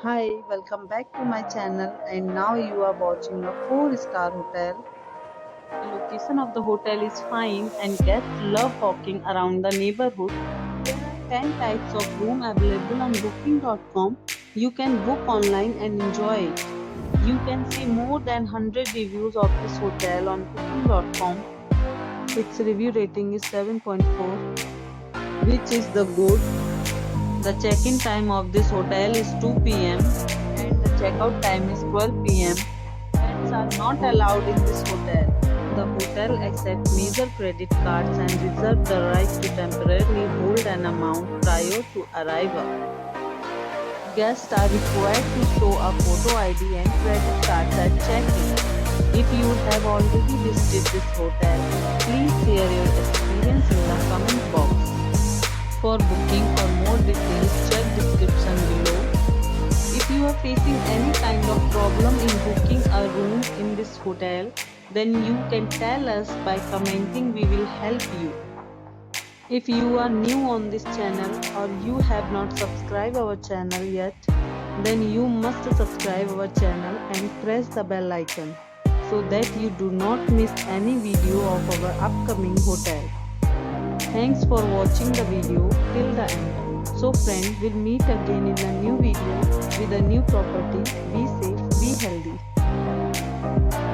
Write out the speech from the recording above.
Hi, welcome back to my channel and now you are watching a 4-star hotel. The location of the hotel is fine and guests love walking around the neighborhood. There are 10 types of room available on booking.com. You can book online and enjoy it. You can see more than 100 reviews of this hotel on booking.com. Its review rating is 7.4, which is the good. The check-in time of this hotel is 2 p.m. and the checkout time is 12 p.m. Pets are not allowed in this hotel. The hotel accepts major credit cards and reserves the right to temporarily hold an amount prior to arrival. Guests are required to show a photo ID and credit cards at check-in. If you have already visited this hotel, please share your experience in the comment box. For booking or more details, check description below. If you are facing any kind of problem in booking a room in this hotel, then you can tell us by commenting. We will help you. If you are new on this channel or you have not subscribed our channel yet, then you must subscribe our channel and press the bell icon so that you do not miss any video of our upcoming hotel. Thanks for watching the video till the end. So friends, we'll meet again in a new video with a new property. Be safe, be healthy.